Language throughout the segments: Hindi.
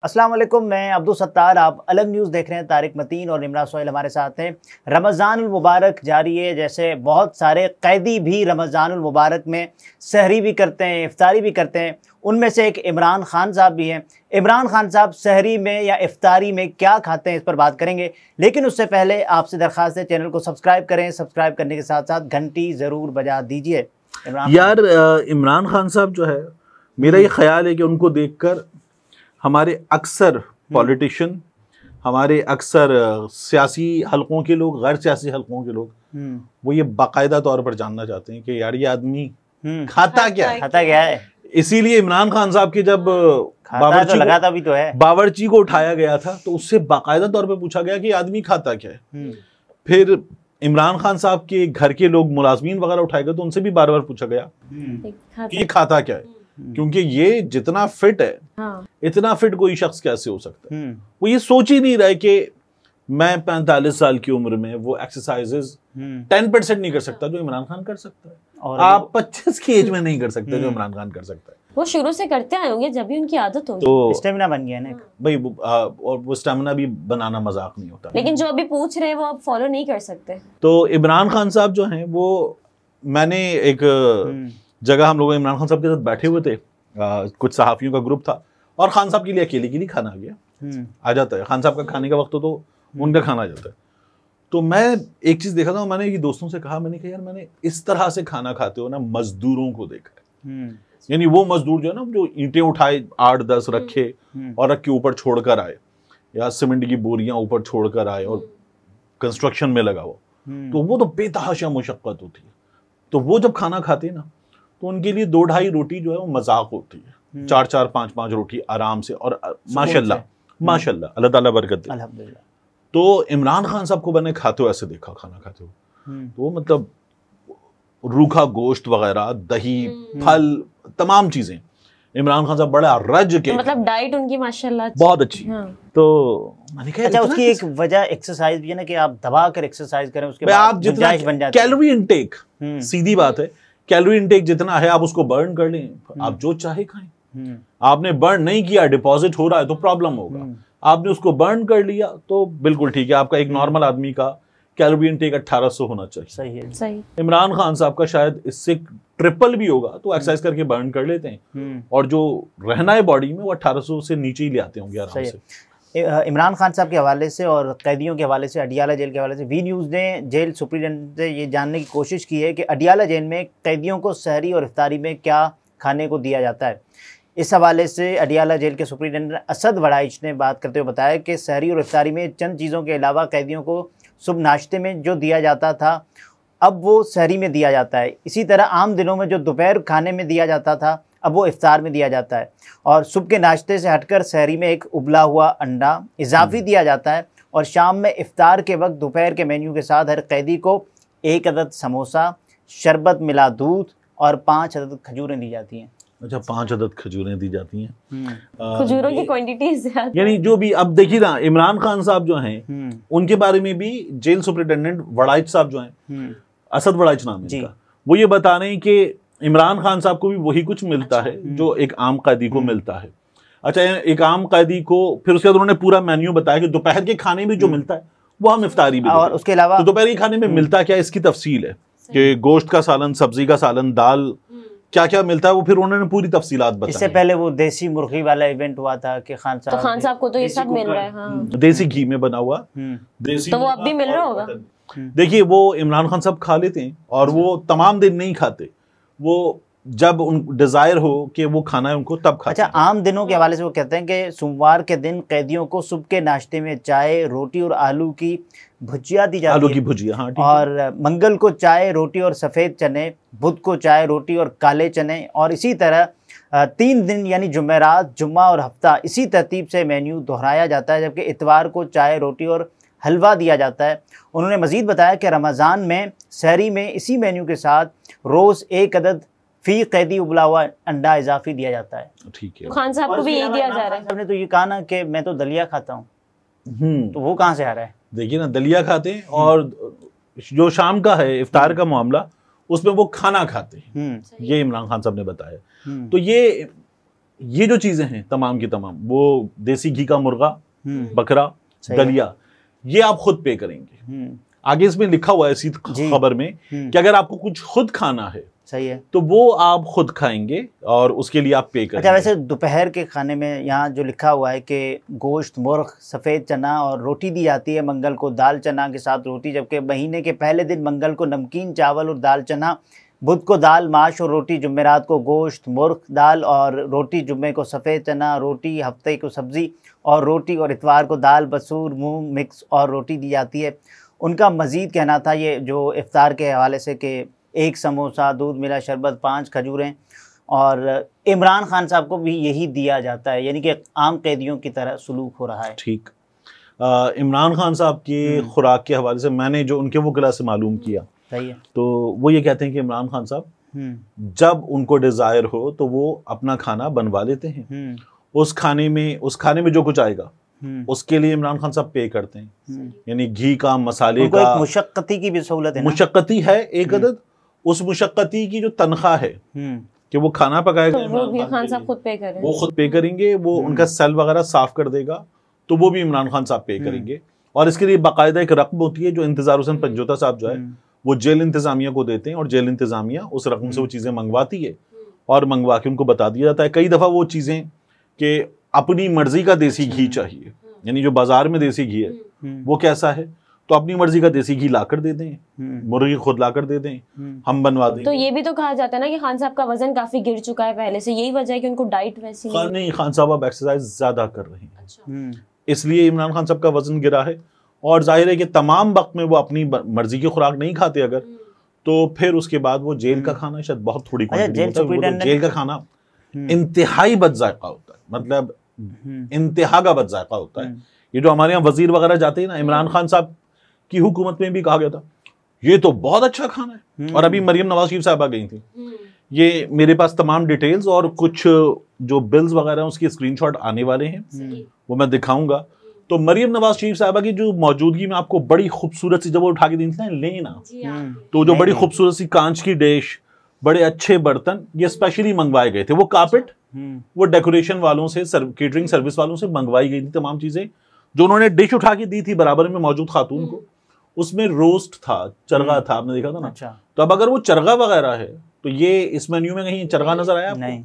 अस्सलाम वालेकुम, मैं अब्दुल सत्तार। आप अलग न्यूज़ देख रहे हैं। तारिक मतीन और इमरान सोहेल हमारे साथ हैं। रमज़ानुल मुबारक जारी है, जैसे बहुत सारे कैदी भी रमज़ानुल मुबारक में सहरी भी करते हैं, इफ्तारी भी करते हैं। उनमें से एक इमरान खान साहब भी हैं। इमरान खान साहब सहरी में या इफ्तारी में क्या खाते हैं, इस पर बात करेंगे। लेकिन उससे पहले आपसे दरख्वास्त है, चैनल को सब्सक्राइब करें। सब्सक्राइब करने के साथ साथ घंटी ज़रूर बजा दीजिए। इमरान खान साहब जो है, मेरा ये ख्याल है कि उनको देखकर हमारे अक्सर पॉलिटिशियन, हमारे अक्सर सियासी हलकों के लोग, गैर सियासी हलकों के लोग वो ये बाकायदा तौर पर जानना चाहते हैं कि यार ये आदमी खाता क्या है। इसीलिए इमरान खान साहब के जब बावर्ची को उठाया गया था तो उससे बाकायदा तौर पर पूछा गया कि आदमी खाता क्या है। फिर इमरान खान साहब के घर के लोग मुलाजमीन वगैरह उठाए गए तो उनसे भी बार बार पूछा गया कि ये खाता क्या है, क्योंकि ये जितना फिट है, इतना फिट कोई शख्स कैसे हो सकता है। वो ये सोच ही नहीं रहा कि मैं 45 साल की उम्र में वो एक्सरसाइजेज 10% नहीं कर सकता जो इमरान खान कर सकता है, और आप 25 की एज में नहीं कर सकते जो इमरान खान कर सकता है। वो शुरू से करते आए होंगे, जब भी उनकी आदत होगी तो स्टेमिना बन गया ना भाई। और वो स्टेमिना भी बनाना मजाक नहीं होता। लेकिन जो अभी पूछ रहे हैं वो आप फॉलो नहीं कर सकते। तो इमरान खान साहब जो हैं, वो मैंने एक जगह, हम लोग इमरान खान साहब के साथ बैठे हुए थे, कुछ सहाफियों का ग्रुप था, और खान साहब के लिए अकेले के लिए खाना आ गया, आ जाता है खान साहब का खाने का वक्त तो उनका खाना आ जाता है। तो मैं एक चीज देखा था, मैंने ये दोस्तों से कहा, मैंने कहा यार मैंने इस तरह से खाना खाते हो ना मजदूरों को देखा है। यानी वो मजदूर जो है ना, जो ईंटें उठाए 8-10 रखे और रख के ऊपर छोड़कर आए, या सीमेंट की बोरियां ऊपर छोड़कर आए और कंस्ट्रक्शन में लगा हुआ, तो वो तो बेतहाशा मुशक्कत होती है। तो वो जब खाना खाते हैं ना, तो उनके लिए 2-2.5 रोटी जो है वो मजाक होती है, 4-4, 5-5 रोटी आराम से, और माशाल्लाह अल्लाह ताला बरकत दे। अल्हम्दुलिल्लाह। तो इमरान खान साहब को मैंने खाते हुए ऐसे देखा, खाना खाते हुए, तो मतलब रूखा गोश्त वगैरह, दही, फल, तमाम चीजें इमरान खान साहब बड़ा रज के, मतलब डाइट उनकी माशाल्लाह बहुत अच्छी। तो मैंने कहा अच्छा, उसकी एक वजह एक्सरसाइज भी है ना, कि आप दबा कर एक्सरसाइज करें, उसके बाद आप जितना कैलोरी इनटेक, सीधी बात है, कैलोरी इनटेक जितना है आप उसको बर्न कर लें, आप जो चाहे खाएं। आपने बर्न नहीं किया, डिपॉजिट हो रहा है तो प्रॉब्लम होगा। आपने उसको बर्न कर लिया तो बिल्कुल ठीक है। आपका एक नॉर्मल आदमी का कैलोरी इनटेक 1800 होना चाहिए। सही है, सही। इमरान खान साहब का शायद इससे ट्रिपल भी होगा, तो एक्सरसाइज करके बर्न कर लेते हैं, और जो रहना है बॉडी में वो 1800 से नीचे ही ले आते होंगे आराम से। इमरान खान साहब के हवाले से और कैदियों के हवाले से, अडियाला जेल के हवाले से वी न्यूज़ ने जेल सुप्रिटेंडेंट से ये जानने की कोशिश की है कि अडियाला जेल में कैदियों को सहरी और इफ्तारी में क्या खाने को दिया जाता है। इस हवाले से अडियाला जेल के सुप्रिटेंडेंट असद वड़ाइच ने बात करते हुए बताया कि सहरी और इफ्तारी में चंद चीज़ों के अलावा कैदियों को सुबह नाश्ते में जो दिया जाता था, अब वो सहरी में दिया जाता है। इसी तरह आम दिनों में जो दोपहर खाने में दिया जाता था, अब वो इफ्तार में दिया जाता है। और सुबह के नाश्ते से हटकर सहरी में एक उबला हुआ अंडा इजाफी दिया जाता है, और शाम में इफ्तार के वक्त दोपहर के मेन्यू के साथ हर कैदी को 1 अदद समोसा, शरबत मिला दूध और 5 अदद खजूरें दी जाती हैं। अच्छा, 5 अदद खजूरें दी जाती हैं। खजूरों की क्वांटिटी ज्यादा, यानी जो भी, अब देखिए ना, इमरान खान साहब जो हैं उनके बारे में भी जेल सुप्रिटेंडेंट वड़ाइच साहब जो हैं, असद वड़ाइच नाम है इनका, वो ये बता रहे हैं कि इमरान खान साहब को भी वही कुछ मिलता है जो एक आम कैदी को मिलता है। अच्छा, एक आम कैदी को फिर उसके बाद उन्होंने पूरा मेन्यू बताया कि दोपहर के खाने में जो मिलता है वो हम इफ्तारी भी, और उसके अलावा तो दोपहर के खाने में मिलता क्या, इसकी तफसील है कि गोश्त का सालन, सब्जी का सालन, दाल, क्या क्या मिलता है, वो फिर उन्होंने पूरी तफसीलात बताई। इससे पहले वो देसी मुर्गी वाला इवेंट हुआ था कि खान साहब को तो ये सब मिल रहा है। हाँ। देसी घी में बना हुआ देसी, तो वो अब भी मिल रहा होगा। देखिए, वो इमरान खान साहब खा लेते हैं, और वो तमाम दिन नहीं खाते, वो जब उन डिजायर हो कि वो खाना है उनको तब खाते हैं। अच्छा, आम दिनों के हवाले से वो कहते हैं कि सोमवार के दिन कैदियों को सुबह के नाश्ते में चाय, रोटी और आलू की भुजिया दी जाती है। आलू की भुजिया, हाँ, और मंगल को चाय, रोटी और सफ़ेद चने, बुध को चाय, रोटी और काले चने, और इसी तरह 3 दिन यानी जुमेरात, जुम्मा और हफ्ता इसी तरतीब से मेन्यू दोहराया जाता है, जबकि इतवार को चाय, रोटी और हलवा दिया जाता है। उन्होंने मज़ीद बताया कि रमज़ान में सहरी में इसी मेन्यू के साथ रोज़ 1 अदद फी कैदी उबला हुआ अंडा इजाफी दिया जाता है। ठीक है, खान साहब को भी यही दिया जा रहा है। हमने तो ये कहा ना कि मैं तो दलिया खाता हूँ, तो वो कहाँ से आ रहा है? देखिए ना, दलिया खाते हैं, और जो शाम का है इफ्तार का मामला, उसमें वो खाना खाते हैं, ये इमरान खान साहब ने बताया। तो ये ये जो चीजें हैं तमाम की तमाम, वो देसी घी का मुर्गा, बकरा, दलिया, ये आप खुद पे करेंगे। आगे इसमें लिखा हुआ है इसी खबर में कि अगर आपको कुछ खुद खाना है, सही है, तो वो आप खुद खाएंगे और उसके लिए आप पे करेंगे। अच्छा, वैसे दोपहर के खाने में यहाँ जो लिखा हुआ है कि गोश्त, मुर्ग, सफ़ेद चना और रोटी दी जाती है मंगल को, दाल चना के साथ रोटी, जबकि महीने के पहले दिन मंगल को नमकीन चावल और दाल चना, बुध को दाल, माश और रोटी, जुमेरात को गोश्त, मुर्ग, दाल और रोटी, जुम्मे को सफ़ेद चना, रोटी, हफ्ते को सब्ज़ी और रोटी, और इतवार को दाल, बसूर, मूंग मिक्स और रोटी दी जाती है। उनका मज़ीद कहना था ये जो इफ्तार के हवाले से कि 1 समोसा, दूध मिला शरबत, 5 खजूरें, और इमरान खान साहब को भी यही दिया जाता है, यानी कि आम कैदियों की तरह सलूक हो रहा है। ठीक, इमरान खान साहब की खुराक के हवाले से मैंने जो उनके वकील से मालूम किया, सही है, तो वो ये कहते हैं कि इमरान खान साहब जब उनको डिज़ायर हो तो वो अपना खाना बनवा लेते हैं। उस खाने में जो कुछ आएगा उसके लिए इमरान खान साहब पे करते हैं, यानी घी का, मसाले का, एक मुशक्कती की भी सहूलत है, मुशक्कती है एक अदद, उस मुशक्कती की जो तनख्वाह है कि वो खाना पकाएगा, तो वो भी खान साहब खुद पे करें, वो खुद पे करेंगे, वो उनका सेल वगैरह साफ कर देगा, तो वो भी इमरान खान साहब पे करेंगे। और इसके लिए बाकायदा एक रकम होती है जो इंतजार हुसैन पंजोता साहब जो है वो जेल इंतजामिया को देते हैं, और जेल इंतजामिया उस रकम से वो चीज़ें मंगवाती है और मंगवा के उनको बता दिया जाता है। कई दफ़ा वो चीज़ें कि अपनी मर्जी का देसी घी चाहिए, यानी जो बाजार में देसी घी है वो कैसा है, तो अपनी मर्जी का देसी घी लाकर दे दें, मुर्गी खुद लाकर दे दें, हम बनवा दें। तो ये भी तो कहा जाता है ना कि खान साहब का वजन काफी गिर चुका है पहले से, यही वजह है कि उनको डाइट वैसी नहीं, खान साहब अब एक्सरसाइज ज्यादा कर रहे हैं, इसलिए इमरान खान साहब का वजन गिरा है। और जाहिर है कि तमाम वक्त में वो अपनी मर्जी की खुराक नहीं खाते अगर, तो फिर उसके बाद वो जेल का खाना शायद बहुत थोड़ी क्वांटिटी होता है, वो तो जेल का खाना इंतहाई बदजायका होता है, मतलब इंतहा का बदजायका होता है। ये जो हमारे यहाँ वजीर वगैरह जाते हैं ना, इमरान खान साहब की हुकूमत में भी कहा गया था ये तो बहुत अच्छा खाना है, और अभी मरियम नवाज शरीफ साहबा गई थी, ये मेरे पास तमाम डिटेल्स और कुछ जो बिल्स वगैरह हैं उसकी स्क्रीनशॉट आने वाले हैं, वो मैं दिखाऊंगा। तो मरियम नवाज शरीफ साहबा की जो मौजूदगी में आपको बड़ी खूबसूरत सी, जब वो उठा के दी थी लेना, तो जो बड़ी खूबसूरत सी कांच की डिश, बड़े अच्छे बर्तन, ये स्पेशली मंगवाए गए थे। वो कारपेट वो डेकोरेशन वालों से, केटरिंग सर्विस वालों से मंगवाई गई थी तमाम चीजें। जो उन्होंने डिश उठा के दी थी बराबर में मौजूद खातून को, उसमें रोस्ट था, चरगा था, आपने देखा था ना। अच्छा। तो अब अगर वो चरगा वगैरह है तो ये इस मेन्यू में कहीं चरगा नजर आया आपको? नहीं।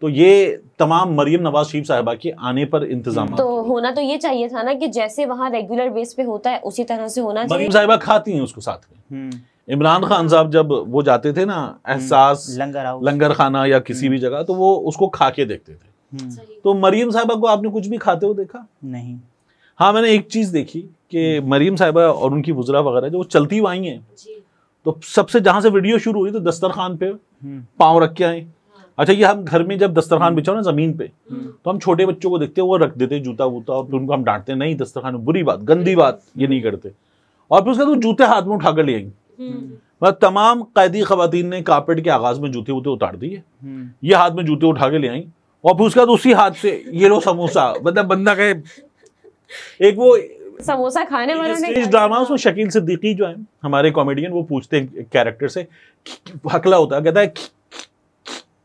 तो ये तमाम मरियम नवाज शरीफ साहिबा के आने पर इंतजाम, तो होना तो ये चाहिए था ना कि जैसे वहाँ रेगुलर बेस पे होता है उसी तरह से होना चाहिए। मरियम साहिबा खाती हैं उसको साथ में। इमरान खान साहब जब वो जाते थे ना एहसास लंगर खाना या किसी भी जगह, तो वो उसको खा के देखते थे। तो मरियम साहिबा को आपने कुछ भी खाते हो देखा? नहीं। हाँ, मैंने एक चीज देखी कि मरियम साहिबा और उनकी वुज़रा वगैरह जो चलती हुई आई हैं, तो सबसे जहां से वीडियो शुरू हुई तो दस्तरखान पे पाँव रख के आए। अच्छा, ये हम घर में जब दस्तरखान बिछाओ ना जमीन पे, तो हम छोटे बच्चों को देखते हैं वो रख देते जूता वूता, और फिर उनको हम डांटते नहीं दस्तरखान में, बुरी बात, गंदी बात, ये नहीं करते। और फिर उसके बाद वो जूते हाथ में उठाकर ले आई। मतलब तमाम कैदी खवातीन ने कारपेट के आगाज में जूते वूते उतार दिए, ये हाथ में जूते उठा के ले आई, और फिर उसके बाद उसी हाथ से ये लो समोसा। मतलब बंदा कहे, एक वो समोसा खाने वालों ने ड्रामा, उसमें शकील सिद्दीकी जो है हमारे कॉमेडियन, वो पूछते हैं कैरेक्टर से, हकला होता है, कहता है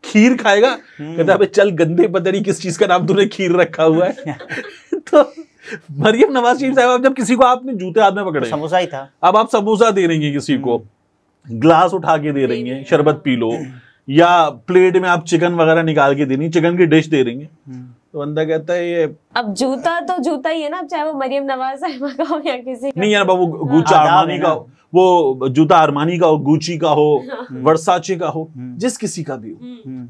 खीर खाएगा? कहता है चल गंदे, पता नहीं किस चीज का नाम तूने खीर रखा हुआ है। तो मरियम नवाज शरीफ साहब, जब किसी को आपने जूते हाथ में पकड़े, समोसा ही था, अब आप समोसा दे रही हैं किसी को, ग्लास उठा के दे रही हैं, शरबत पी लो, या प्लेट में आप चिकन वगैरह निकाल के दे रही, चिकन की डिश दे रही हैं, तो बंदा कहता है ये अब जूता तो जूता ही है ना, चाहे वो मरियम नवाज साहिबा का हो या किसी का। नहीं यार बाबू, गुच्चा अरमानी का, वो जूता अरमानी का हो, गुची का हो, वर्साचे का हो, जिस किसी का भी हो,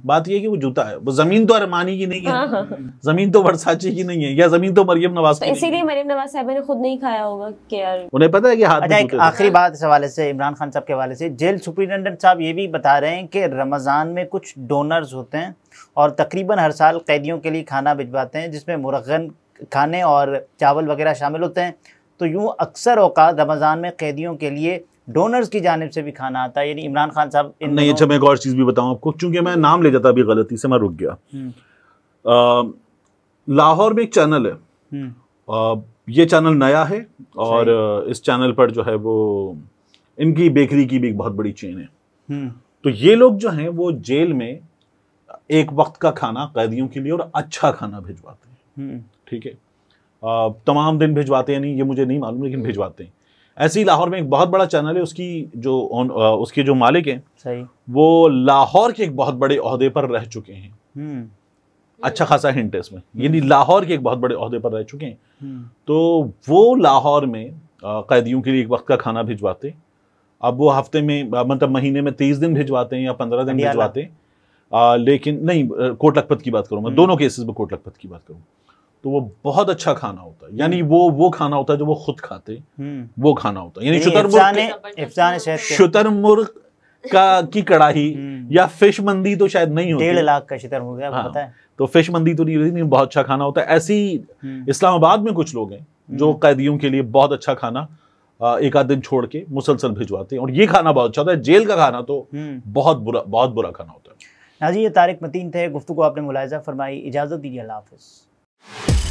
बात ये है कि वो जूता है। वो जमीन तो अरमानी की नहीं है, जमीन तो वर्साचे की नहीं है, या जमीन तो मरियम नवाज की। इसीलिए मरियम नवाज साहिबा ने खुद नहीं खाया होगा कि यार उन्हें पता है कि हाथ में जूते। आखिरी बात इस हवाले से, इमरान खान साहब के हवाले से, जेल सुपरिटेंडेंट साहब ये भी बता रहे हैं कि रमज़ान में कुछ डोनर्स होते हैं और तकरीबन हर साल कैदियों के लिए खाना भिजवाते हैं, जिसमें मुरगन खाने और चावल वगैरह शामिल होते हैं। तो यूँ अक्सर औकात रमज़ान में कैदियों के लिए डोनर्स की जानिब से भी खाना आता है, यानी इमरान खान साहब नहीं। अच्छा, मैं एक और चीज़ भी बताऊं आपको, क्योंकि मैं नाम ले जाता अभी गलती से, मैं रुक गया। लाहौर में एक चैनल है, ये चैनल नया है, और इस चैनल पर जो है वो इनकी बेकरी की भी एक बहुत बड़ी चेन है। तो ये लोग जो हैं वो जेल में एक वक्त का खाना कैदियों के लिए और अच्छा खाना भिजवाते हैं। ठीक है, तमाम दिन भिजवाते हैं नहीं, ये मुझे नहीं मालूम, लेकिन भिजवाते हैं। ऐसे ही लाहौर में एक बहुत बड़ा चैनल है, उसके जो मालिक हैं सही, वो लाहौर के एक बहुत बड़े ओहदे पर रह चुके हैं। अच्छा खासा हिंट है इसमें, यानी लाहौर के एक बहुत बड़े ओहदे पर रह चुके हैं। तो वो लाहौर में कैदियों के लिए एक वक्त का खाना भिजवाते। अब वो हफ्ते में, मतलब महीने में 30 दिन भिजवाते हैं या 15 दिन भिजवाते हैं, लेकिन नहीं, कोट लखपत की बात करूंगा, दोनों केसेस में कोट लखपत की बात करूँ तो वो बहुत अच्छा खाना होता है। यानी वो खाना होता है जो वो खुद खाते, वो खाना होता है। यानी शुतुरमुर्ग की कड़ाही या फिश मंदी तो शायद नहीं होती, 1.5 लाख का शुतुरमुर्ग है, आपको पता है, तो फिश मंदी तो नहीं होती, बहुत अच्छा खाना होता है। ऐसे ही इस्लामाबाद में कुछ लोग हैं जो कैदियों के लिए बहुत अच्छा खाना एक आध दिन छोड़ के मुसलसल भिजवाते हैं, और ये खाना बहुत अच्छा होता है। जेल का खाना तो बहुत बुरा खाना होता है। नाज़रीन, ये तारिक मतीन थे, गुफ्तगू आपने मुलाहिज़ा फरमाई। इजाज़त दीजिए, अल्लाह हाफ़िज़।